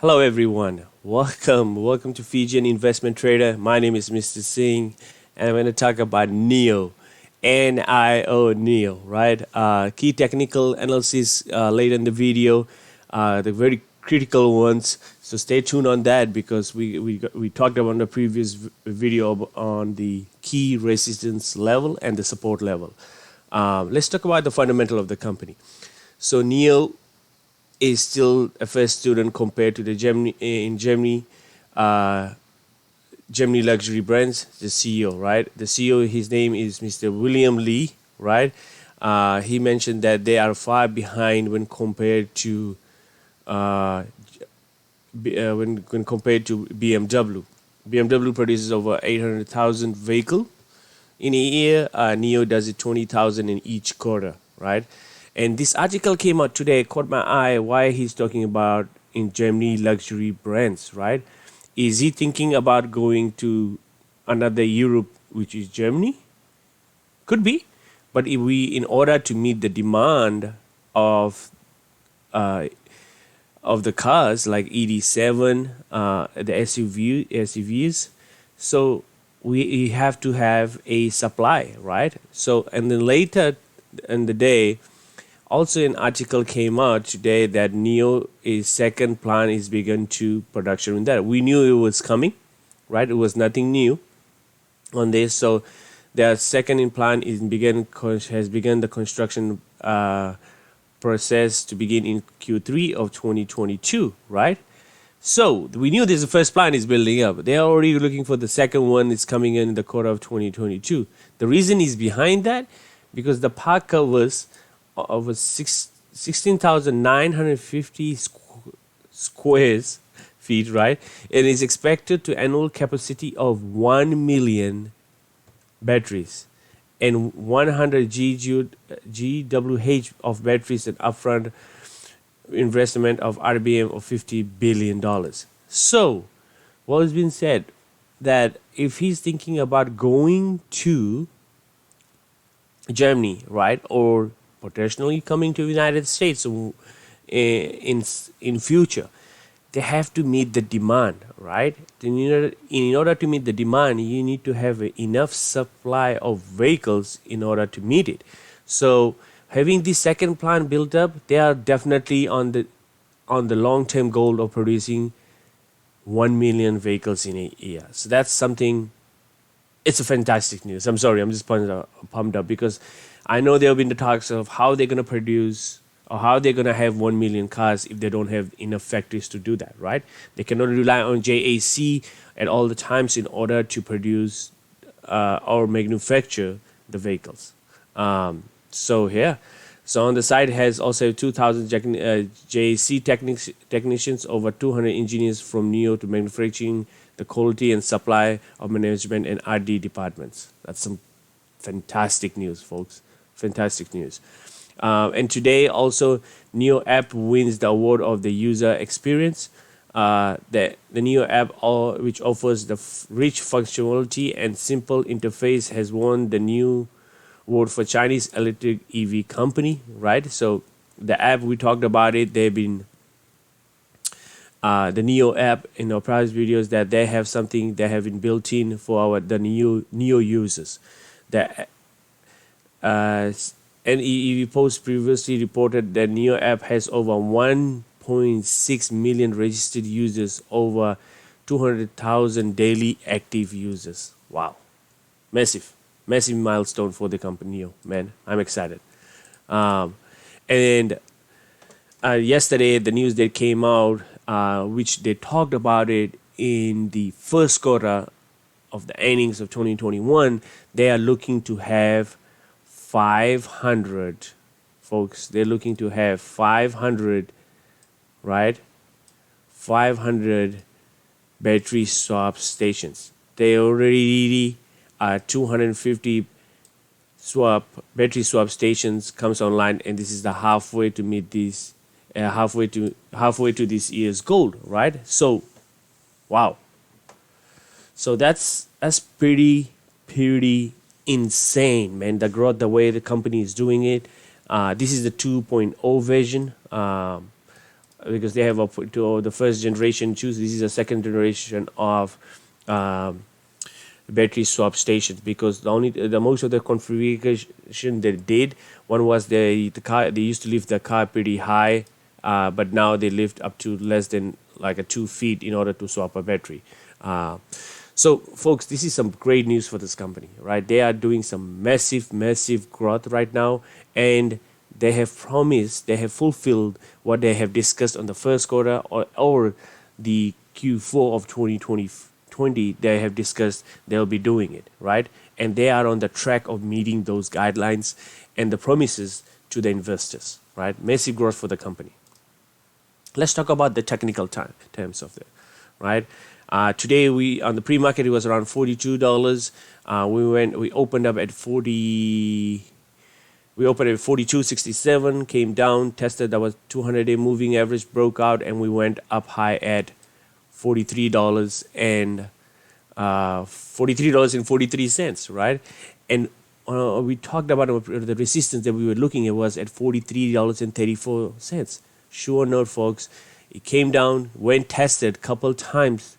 Hello, everyone. Welcome to Fijian Investment Trader. My name is Mr. Singh, and I'm going to talk about NIO, NIO NIO, right? Key technical analysis later in the video, the very critical ones. So stay tuned on that because we talked about in the previous video on the key resistance level and the support level. Let's talk about the fundamental of the company. So NIO is still a first student compared to the uh, Germany luxury brands, the CEO, right? The CEO, his name is Mr. William Lee, right? He mentioned that they are far behind when compared to uh, when compared to BMW. BMW produces over 800,000 vehicle in a year. NIO does it 20,000 in each quarter, right? And this article came out today, caught my eye. Why he's talking about in Germany luxury brands, right? Is he thinking about going to another Europe, which is Germany? Could be, but if we, in order to meet the demand of uh, of the cars like ED7, the SUVs, so we have to have a supply, right? So and then later in the day, also, an article came out today that NIO is second plant is begun to production in that. We knew it was coming, right? It was nothing new on this. So their second in plant has begun the construction process to begin in Q3 of 2022, right? So we knew this the first plant is building up. They are already looking for the second one. It's coming in the quarter of 2022. The reason is behind that because the park covers over 16,950 squares feet, right? It is expected to annual capacity of 1 million batteries and 100 GWh of batteries and upfront investment of RBM of $50 billion. So, what has been said that if he's thinking about going to Germany, right, or potentially coming to the United States in future, they have to meet the demand, right? In order to meet the demand, you need to have enough supply of vehicles in order to meet it. So having the second plant built up, they are definitely on the long term goal of producing 1 million vehicles in a year. So that's something, it's a fantastic news. I'm sorry, I'm just pumped up because I know there have been the talks of how they're going to produce or how they're going to have 1 million cars if they don't have enough factories to do that, right? They cannot rely on JAC at all the times in order to produce or manufacture the vehicles. So, yeah. So on the site has also 2,000 JAC technicians, over 200 engineers from NIO to manufacturing, the quality and supply of management and RD departments. That's some fantastic news, folks. Fantastic news. And today also NIO app wins the award of the user experience. The NIO app, which offers the rich functionality and simple interface, has won the new award for Chinese electric EV company, right? So the app, we talked about it. They've been the NIO app in our previous videos that they have something they have been built in for the NIO users. The NEEV Post previously reported that NIO app has over 1.6 million registered users, over 200,000 daily active users. Wow, massive milestone for the company, NIO. Man, I'm excited. And yesterday, the news that came out, which they talked about it in the first quarter of the earnings of 2021, they are looking to have 500, folks. They're looking to have 500, right? 500 battery swap stations. They already are 250 battery swap stations comes online, and this is the halfway to meet this halfway to this year's goal, right? So, wow. So that's pretty insane, man. The growth, the way the company is doing it. This is the 2.0 version. because they have to the first generation choose. This is a second generation of um, battery swap stations, because the most of the configuration they did, one was the car, they used to lift the car pretty high, but now they lift up to less than like a 2 feet in order to swap a battery. So folks, this is some great news for this company, right? They are doing some massive growth right now, and they have promised, they have fulfilled what they have discussed on the first quarter, or the Q4 of 2020. They have discussed they'll be doing it, right? And they are on the track of meeting those guidelines and the promises to the investors, right? Massive growth for the company. Let's talk about the technical terms of it, right? Today we on the pre-market it was around $42. We opened up at 40. We opened at 42.67, came down, tested that was 200-day moving average, broke out, and we went up high at $43 and $43.43, right? And we talked about the resistance that we were looking at was at $43.34. Sure enough, folks, it came down, went tested couple times,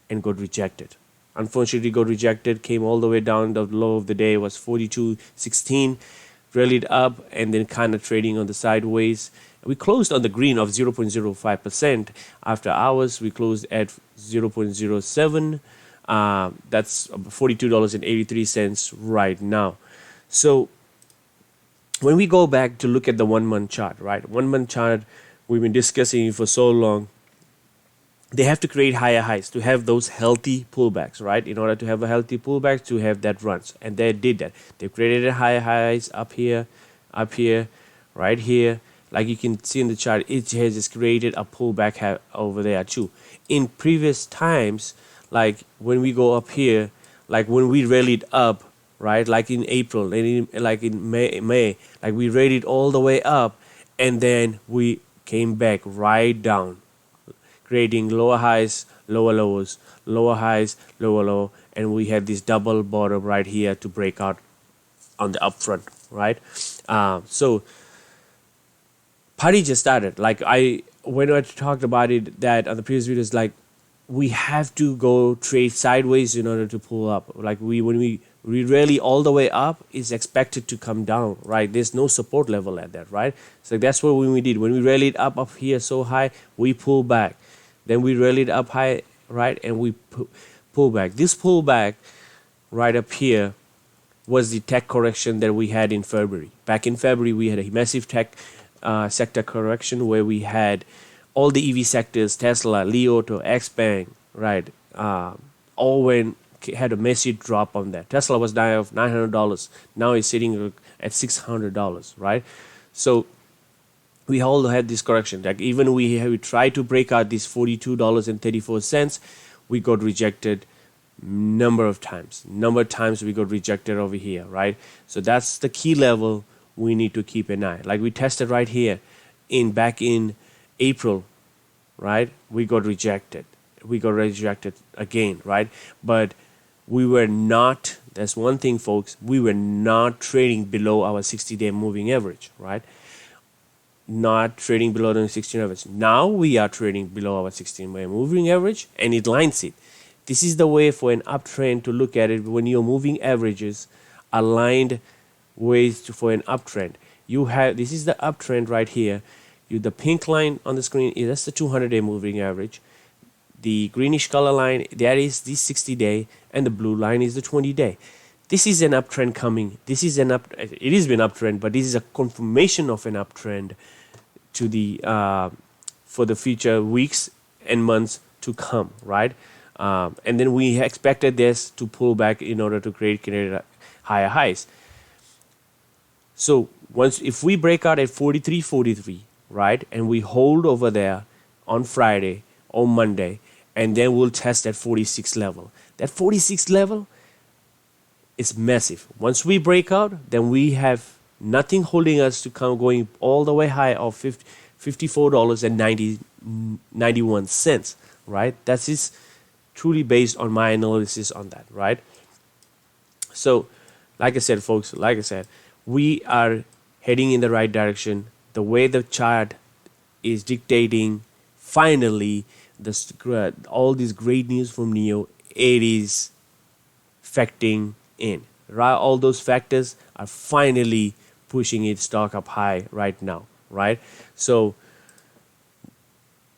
and got rejected. Unfortunately, got rejected, came all the way down. The low of the day was 42.16, rallied up, and then kind of trading on the sideways. We closed on the green of 0.05%. After hours, we closed at 0.07. That's $42.83 right now. So when we go back to look at the 1 month chart, right? 1 month chart, we've been discussing it for so long. They have to create higher highs to have those healthy pullbacks, right? In order to have a healthy pullback, to have that runs. And they did that. They created higher highs up here, right here. Like you can see in the chart, it has just created a pullback over there too. In previous times, like when we go up here, like when we rallied up, right? Like in April, like in May, like we rallied all the way up, and then we came back right down, creating lower highs, lower lows, lower highs, lower low, and we had this double bottom right here to break out on the upfront, right? So party just started. Like when I talked about it that on the previous videos, like we have to go trade sideways in order to pull up. Like when we rally all the way up, it's expected to come down, right? There's no support level at that, right? So that's what we did. When we rallied up here so high, we pull back. Then we rallied up high, right? And we pull back. This pullback right up here was the tech correction that we had in February. Back in February, we had a massive tech sector correction where we had all the EV sectors, Tesla, Li Auto, XPeng, right? All had a massive drop on that. Tesla was down of $900. Now it's sitting at $600, right? So we all had this correction. Like even we tried to break out this $42.34, we got rejected number of times. Number of times we got rejected over here, right? So that's the key level we need to keep an eye. Like we tested right here back in April, right? We got rejected. We got rejected again, right? But we were not, that's one thing, folks, we were not trading below our 60-day moving average, right? Not trading below the 16 average. Now we are trading below our 16-day moving average, and it lines it. This is the way for an uptrend to look at it. When your moving averages aligned ways for an uptrend, you have, this is the uptrend right here. The pink line on the screen is that's the 200-day moving average. The greenish color line, that is the 60-day, and the blue line is the 20-day. This is an uptrend coming. It has been uptrend, but this is a confirmation of an uptrend to the for the future weeks and months to come, right? And then we expected this to pull back in order to create higher highs. So if we break out at 43.43, right, and we hold over there on Friday or Monday, and then we'll test that 46 level. That 46 level is massive. Once we break out, then we have nothing holding us to come going all the way high of $54.91, right? That is truly based on my analysis on that, right? So, like I said, folks, we are heading in the right direction. The way the chart is dictating finally, all this great news from NIO, it is factoring in, right? All those factors are finally pushing its stock up high right now, right? So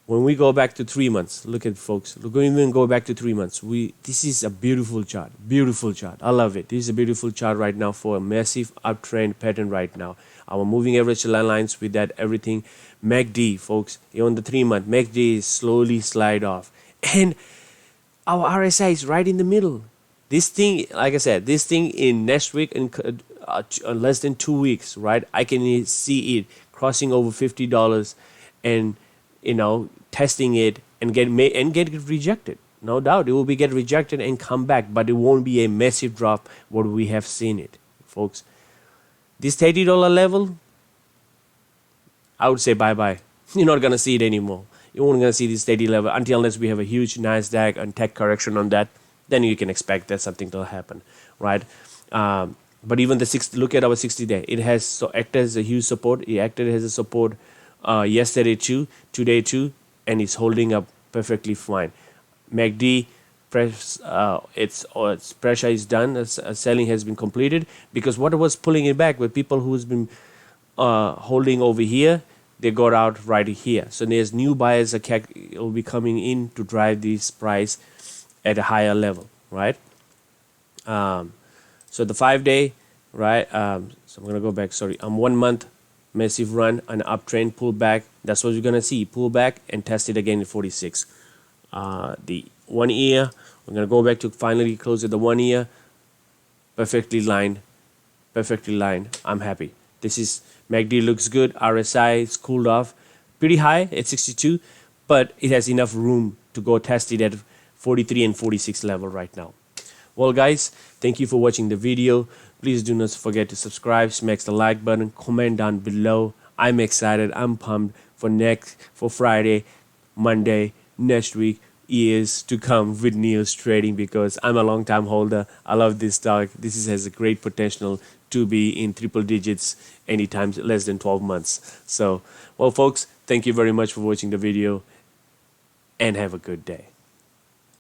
when we go back to 3 months, look at folks, look, even go back to 3 months, this is a beautiful chart, I love it. This is a beautiful chart right now for a massive uptrend pattern right now. Our moving average lines with that everything. MACD, folks, on the 3 month, MACD is slowly slide off, and our RSI is right in the middle. This thing, like I said, this thing in next week, in less than 2 weeks, right? I can see it crossing over $50, and testing it and get it rejected. No doubt, it will be get rejected and come back, but it won't be a massive drop what we have seen it, folks. This $30 level, I would say bye bye. You're not gonna see it anymore. You won't gonna see this steady level unless we have a huge Nasdaq and tech correction on that. Then you can expect that something will happen, right? But even look at our 60-day. It has acted as a huge support. It acted as a support yesterday too, today too, and it's holding up perfectly fine. MACD, its pressure is done. Selling has been completed, because what was pulling it back were people who's been holding over here. They got out right here. So there's new buyers that will be coming in to drive this price at a higher level, right? So the 5-day, right? So I'm gonna go back. Sorry, 1 month massive run, an uptrend, pull back. That's what you're gonna see. Pull back and test it again at 46. The 1 year, we're gonna go back to finally close at the 1 year. Perfectly lined. I'm happy. This is MACD looks good. RSI is cooled off pretty high at 62, but it has enough room to go test it at 43 and 46 level right now. Well, guys, thank you for watching the video. Please do not forget to subscribe, smash the like button, comment down below. I'm excited. I'm pumped for Friday, Monday, next week, years to come with NIO's trading, because I'm a long time holder. I love this stock. This has a great potential to be in triple digits anytime less than 12 months. So, well, folks, thank you very much for watching the video, and have a good day.